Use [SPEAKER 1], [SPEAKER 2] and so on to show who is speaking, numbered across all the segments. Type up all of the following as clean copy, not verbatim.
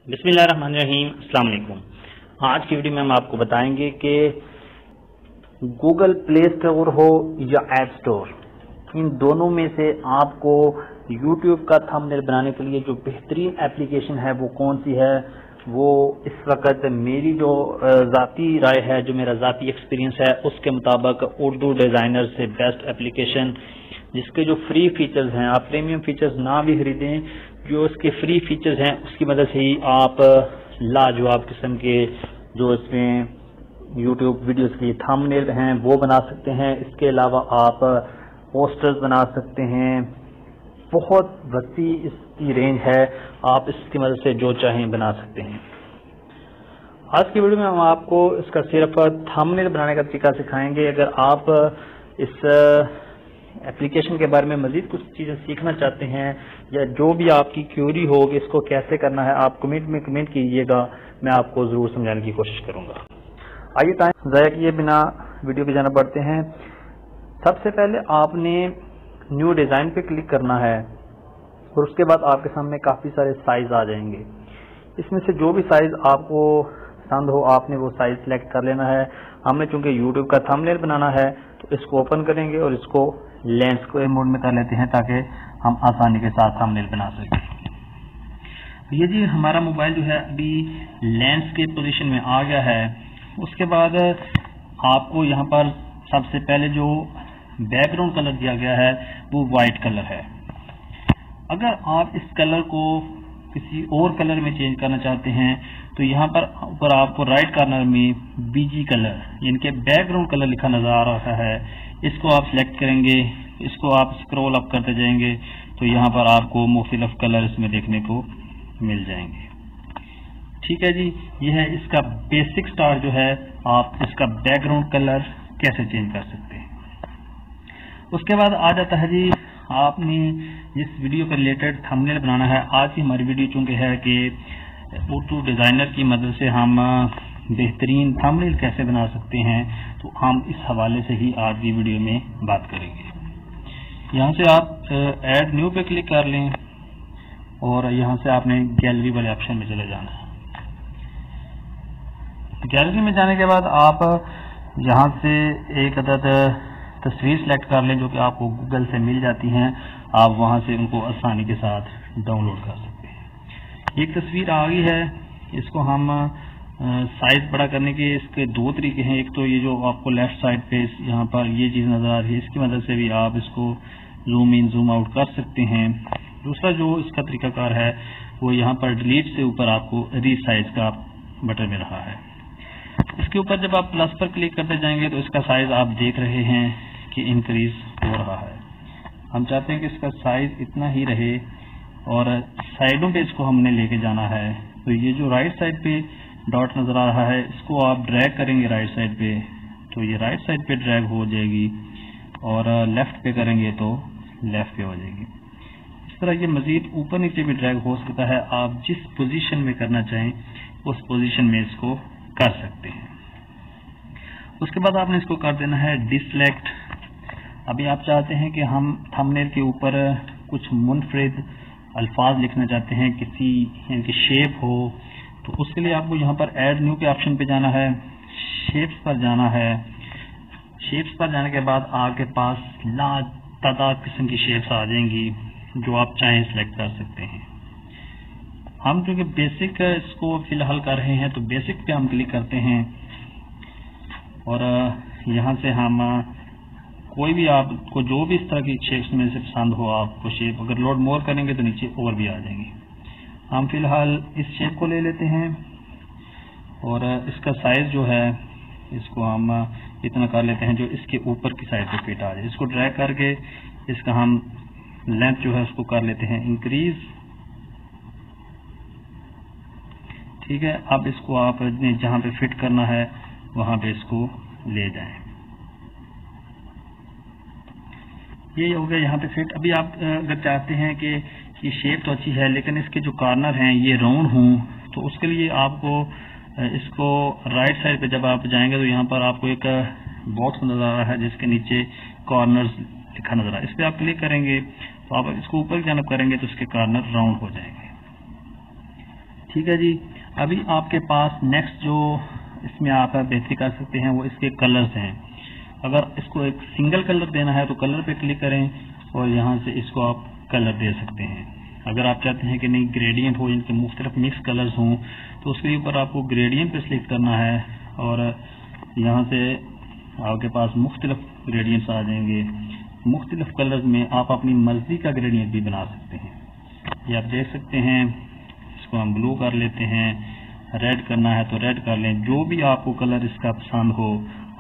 [SPEAKER 1] बिस्मिल्लाहिर्रहमानिर्रहीम, अस्सलाम वालेकुम। आज की वीडियो में हम आपको बताएंगे कि गूगल प्ले स्टोर हो या ऐप स्टोर, इन दोनों में से आपको यूट्यूब का थंबनेल बनाने के लिए जो बेहतरीन एप्लीकेशन है वो कौन सी है। वो इस वक्त मेरी जो ज़ाती राय है, जो मेरा ज़ाती एक्सपीरियंस है, उसके मुताबिक उर्दू डिज़ाइनर से बेस्ट एप्लीकेशन, जिसके जो फ्री फीचर्स हैं, आप प्रीमियम फीचर्स ना भी खरीदें, जो इसके फ्री फीचर्स हैं उसकी मदद से ही आप लाजवाब किस्म के जो इसमें यूट्यूब वीडियोस के थंबनेल हैं वो बना सकते हैं। इसके अलावा आप पोस्टर्स बना सकते हैं। बहुत वसी इसकी रेंज है, आप इसकी मदद से जो चाहें बना सकते हैं। आज की वीडियो में हम आपको इसका सिर्फ थंबनेल बनाने का तरीका सिखाएंगे। अगर आप इस एप्लीकेशन के बारे में मजीद कुछ चीज़ें सीखना चाहते हैं या जो भी आपकी क्यूरी हो कि इसको कैसे करना है, आप कमेंट में कमेंट कीजिएगा, मैं आपको ज़रूर समझाने की कोशिश करूँगा। आइए टाइम ज़ाया किए बिना वीडियो पे जाना पड़ते हैं। सबसे पहले आपने न्यू डिज़ाइन पे क्लिक करना है और उसके बाद आपके सामने काफ़ी सारे साइज़ आ जाएंगे। इसमें से जो भी साइज़ आपको पसंद हो आपने वो साइज़ सेलेक्ट कर लेना है। हमने चूंकि यूट्यूब का थंबनेल बनाना है तो इसको ओपन करेंगे और इसको लैंडस्केप मोड में कर लेते हैं ताकि हम आसानी के साथ थंबनेल बना सकें। ये जी हमारा मोबाइल जो है अभी लैंडस्केप पोजीशन में आ गया है। उसके बाद आपको यहाँ पर सबसे पहले जो बैकग्राउंड कलर दिया गया है वो वाइट कलर है। अगर आप इस कलर को किसी और कलर में चेंज करना चाहते हैं तो यहाँ पर ऊपर आपको राइट कॉर्नर में बीजी कलर यानी कि बैकग्राउंड कलर लिखा नजर आ रहा है, इसको आप सिलेक्ट करेंगे। इसको आप स्क्रॉल अप करते जाएंगे तो यहाँ पर आपको मुख्तलिफ कलर इसमें देखने को मिल जाएंगे। ठीक है जी, यह है इसका बेसिक स्टार जो है, आप इसका बैकग्राउंड कलर कैसे चेंज कर सकते हैं। उसके बाद आ जाता है जी आपने जिस वीडियो के रिलेटेड थंबनेल बनाना है। आज की हमारी वीडियो चूंकि है कि उर्दू डिज़ाइनर की मदद से हम बेहतरीन थंबनेल कैसे बना सकते हैं, तो हम इस हवाले से ही आज की वीडियो में बात करेंगे। यहाँ से आप ऐड न्यू पे क्लिक कर लें और यहाँ से आपने गैलरी वाले ऑप्शन में चले जाना है। गैलरी में जाने के बाद आप यहाँ से एक अदद तस्वीर सेलेक्ट कर लें जो कि आपको गूगल से मिल जाती हैं। आप वहाँ से उनको आसानी के साथ डाउनलोड कर सकते हैं। एक तस्वीर आ गई है, इसको हम साइज बड़ा करने के इसके दो तरीके हैं। एक तो ये जो आपको लेफ्ट साइड पे यहाँ पर ये चीज़ नज़र आ रही है, इसकी मदद से भी आप इसको जूम इन जूम आउट कर सकते हैं। दूसरा जो इसका तरीकाकार है वो यहाँ पर डिलीट से ऊपर आपको रीसाइज का बटन मिल रहा है। इसके ऊपर जब आप प्लस पर क्लिक करते जाएंगे तो इसका साइज आप देख रहे हैं कि इंक्रीज हो रहा है। हम चाहते हैं कि इसका साइज इतना ही रहे और साइडों पे इसको हमने लेके जाना है। तो ये जो राइट साइड पे डॉट नजर आ रहा है इसको आप ड्रैग करेंगे राइट साइड पे तो ये राइट साइड पे ड्रैग हो जाएगी और लेफ्ट पे करेंगे तो लेफ्ट पे हो जाएगी। इस तरह ये मजीद ऊपर नीचे भी ड्रैग हो सकता है। आप जिस पोजीशन में करना चाहें उस पोजीशन में इसको कर सकते हैं। उसके बाद आपने इसको कर देना है डिसलेक्ट। अभी आप चाहते हैं कि हम थंबनेल के ऊपर कुछ मुनफरिद अल्फाज लिखना चाहते हैं, किसी यानी कि शेप हो, तो उसके लिए आपको यहाँ पर ऐड न्यू के ऑप्शन पे जाना है, शेप्स पर जाना है। शेप्स पर जाने के बाद आपके पास लातादाद किस्म की शेप्स आ जाएंगी जो आप चाहें सिलेक्ट कर सकते हैं। हम क्योंकि बेसिक इसको फिलहाल कर रहे हैं तो बेसिक पे हम क्लिक करते हैं और यहाँ से हम कोई भी आपको जो भी इस तरह की शेप्स में से पसंद हो आपको शेप, अगर लोड मोर करेंगे तो नीचे और भी आ जाएंगे। हम फिलहाल इस शेप को ले लेते हैं और इसका साइज जो है इसको हम इतना कर लेते हैं जो इसके ऊपर की साइड पे फिट आ जाए। इसको ड्रैग करके इसका हम लेंथ जो है उसको कर लेते हैं इंक्रीज। ठीक है, अब इसको आप जहाँ पे फिट करना है वहां पे इसको ले जाएं। ये हो गया यहाँ पे फिट। अभी आप अगर चाहते हैं कि ये शेप तो अच्छी है लेकिन इसके जो कॉर्नर हैं ये राउंड हों तो उसके लिए आपको इसको राइट साइड पे जब आप जाएंगे तो यहाँ पर आपको एक बॉक्स नजर आ रहा है जिसके नीचे कॉर्नर्स लिखा नजर आ रहा है। इस पर आप क्लिक करेंगे तो आप इसको ऊपर की जानब करेंगे तो इसके कॉर्नर राउंड हो जाएंगे। ठीक है जी। अभी आपके पास नेक्स्ट जो इसमें आप बेहतरी कर सकते हैं वो इसके कलर्स हैं। अगर इसको एक सिंगल कलर देना है तो कलर पे क्लिक करें और यहाँ से इसको आप कलर दे सकते हैं। अगर आप चाहते हैं कि नहीं ग्रेडियंट हो, इनके मुख्तलिफ मिक्स कलर्स हों, तो उसके ऊपर आपको ग्रेडियंट पे सिलेक्ट करना है और यहाँ से आपके पास मुख्तलिफ ग्रेडियंट्स आ जाएंगे। मुख्तलिफ कलर्स में आप अपनी मर्जी का ग्रेडियंट भी बना सकते हैं। ये आप देख सकते हैं। इसको हम ब्लू कर लेते हैं, रेड करना है तो रेड कर लें। जो भी आपको कलर इसका पसंद हो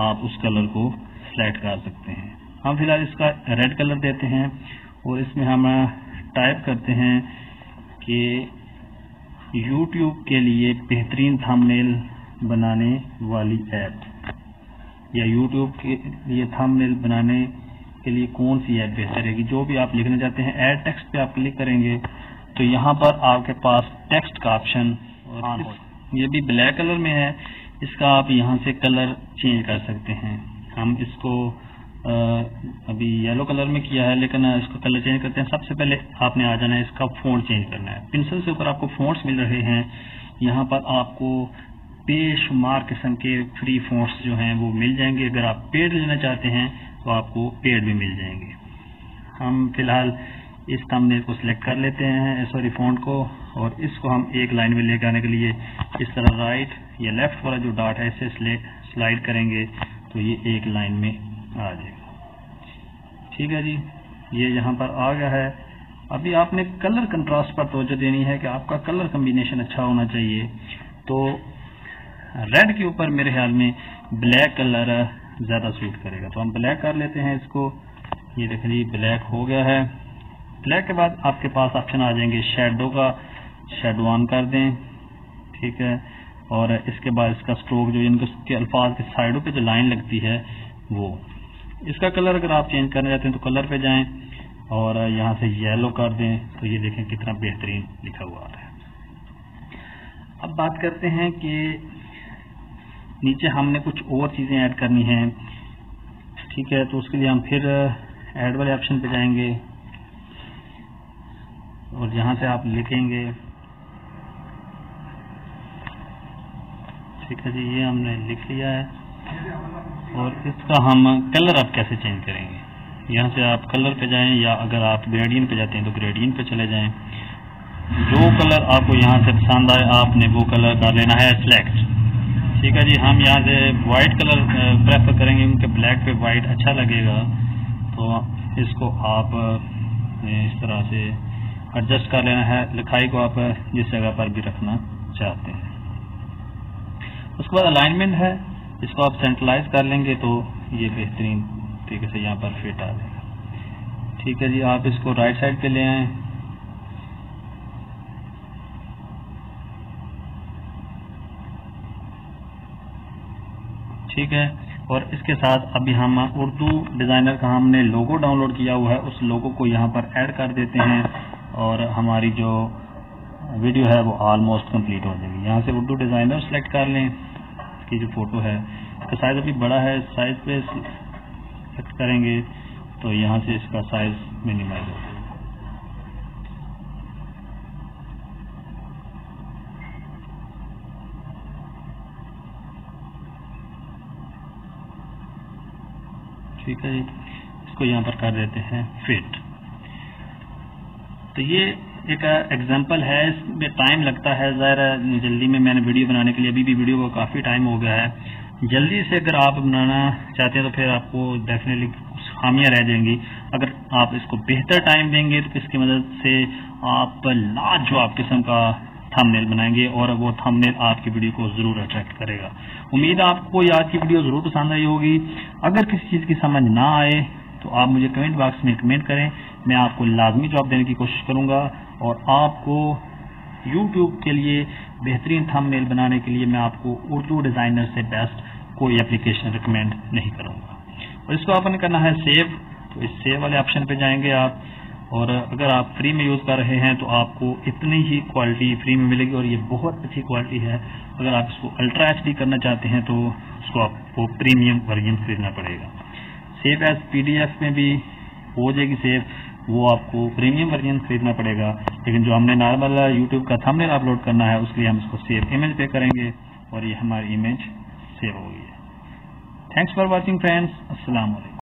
[SPEAKER 1] आप उस कलर को सेलेक्ट कर सकते हैं। हम फिलहाल इसका रेड कलर देते हैं और इसमें हम टाइप करते हैं कि YouTube के लिए बेहतरीन थंबनेल बनाने वाली ऐप, या YouTube के लिए थंबनेल बनाने के लिए कौन सी ऐप बेहतर रहेगी। जो भी आप लिखना चाहते हैं ऐड टेक्स्ट पे आप क्लिक करेंगे तो यहाँ पर आपके पास टेक्स्ट का ऑप्शन ऑन हो। ये भी ब्लैक कलर में है, इसका आप यहाँ से कलर चेंज कर सकते हैं। हम इसको अभी येलो कलर में किया है, लेकिन इसको कलर चेंज करते हैं। सबसे पहले आपने आ जाना है, इसका फ़ॉन्ट चेंज करना है। पेंसिल से ऊपर आपको फ़ॉन्ट्स मिल रहे हैं, यहाँ पर आपको बेशुमार किस्म के फ्री फ़ॉन्ट्स जो हैं वो मिल जाएंगे। अगर आप पेड लेना चाहते हैं तो आपको पेड भी मिल जाएंगे। हम फिलहाल इस थंबनेल को सिलेक्ट कर लेते हैं, सॉरी फ़ॉन्ट को, और इसको हम एक लाइन में लेकर आने के लिए इस तरह राइट या लेफ्ट वाला जो डॉट है इसे स्लाइड करेंगे तो ये एक लाइन में आ जाएगा। ठीक है जी, ये यहाँ पर आ गया है। अभी आपने कलर कंट्रास्ट पर तवज्जो देनी है कि आपका कलर कम्बिनेशन अच्छा होना चाहिए। तो रेड के ऊपर मेरे ख्याल में ब्लैक कलर ज़्यादा सूट करेगा, तो हम ब्लैक कर लेते हैं इसको। ये देखें जी ब्लैक हो गया है। ब्लैक के बाद आपके पास ऑप्शन आ जाएंगे शेडो का, शेडो ऑन कर दें। ठीक है, और इसके बाद इसका स्ट्रोक जो इनके अल्फाज के साइडों पे जो लाइन लगती है वो, इसका कलर अगर आप चेंज करना चाहते हैं तो कलर पे जाएं और यहाँ से येलो कर दें तो ये देखें कितना बेहतरीन लिखा हुआ है। अब बात करते हैं कि नीचे हमने कुछ और चीज़ें ऐड करनी हैं। ठीक है, तो उसके लिए हम फिर ऐड वाले ऑप्शन पे जाएंगे और यहाँ से आप लिखेंगे। ठीक है जी, ये हमने लिख लिया है और इसका हम कलर आप कैसे चेंज करेंगे। यहाँ से आप कलर पे जाएं या अगर आप ग्रेडियंट पे जाते हैं तो ग्रेडियंट पे चले जाएं। जो कलर आपको यहाँ से पसंद आए आपने वो कलर कर लेना है सिलेक्ट। ठीक है जी, हम यहाँ से वाइट कलर प्रेफर करेंगे क्योंकि ब्लैक पे वाइट अच्छा लगेगा। तो इसको आप इस तरह से एडजस्ट कर लेना है, लिखाई को आप जिस जगह पर भी रखना चाहते हैं। उसके बाद अलाइनमेंट है, इसको आप सेंट्रलाइज कर लेंगे तो ये बेहतरीन तरीके से यहाँ पर फिट आ जाएगा। ठीक है जी, आप इसको राइट साइड पे ले आएं। ठीक है, और इसके साथ अभी हम उर्दू डिज़ाइनर का हमने लोगो डाउनलोड किया हुआ है, उस लोगो को यहाँ पर ऐड कर देते हैं और हमारी जो वीडियो है वो ऑलमोस्ट कंप्लीट हो जाएगी। यहाँ से उर्दू डिज़ाइनर सेलेक्ट कर लें, इसकी जो फ़ोटो है इसका साइज़ अभी बड़ा है, साइज़ पे सेलेक्ट करेंगे तो यहाँ से इसका साइज़ मिनिमाइज हो जाएगा। ठीक है जी, इसको यहाँ पर कर देते हैं फिट। तो ये एक एग्जांपल है, इसमें टाइम लगता है ज़रा जल्दी में मैंने वीडियो बनाने के लिए, अभी भी वीडियो को काफ़ी टाइम हो गया है। जल्दी से अगर आप बनाना चाहते हैं तो फिर आपको डेफिनेटली खामियां रह जाएंगी। अगर आप इसको बेहतर टाइम देंगे तो इसकी मदद से आप लाजवाब किस्म का थंबनेल बनाएंगे और वो थंबनेल आपकी वीडियो को जरूर अट्रैक्ट करेगा। उम्मीद है आपको आज की वीडियो जरूर पसंद आई होगी। अगर किसी चीज़ की समझ ना आए तो आप मुझे कमेंट बॉक्स में कमेंट करें, मैं आपको लाजमी जवाब देने की कोशिश करूंगा और आपको YouTube के लिए बेहतरीन थंबनेल बनाने के लिए मैं आपको उर्दू डिज़ाइनर से बेस्ट कोई एप्लीकेशन रिकमेंड नहीं करूंगा। और इसको आपने करना है सेव, तो इस सेव वाले ऑप्शन पे जाएंगे आप, और अगर आप फ्री में यूज़ कर रहे हैं तो आपको इतनी ही क्वालिटी फ्री में मिलेगी और ये बहुत अच्छी क्वालिटी है। अगर आप इसको अल्ट्रा HD करना चाहते हैं तो उसको आपको प्रीमियम वर्जन खरीदना पड़ेगा। सेव एज PDF में भी हो जाएगी सेव, वो आपको प्रीमियम वर्जन खरीदना पड़ेगा। लेकिन जो हमने नॉर्मल यूट्यूब का थंबनेल अपलोड करना है उसके लिए हम इसको सेव इमेज पे करेंगे और ये हमारी इमेज सेव हो गई है। Thanks for watching friends. अस्सलाम वालेकुम।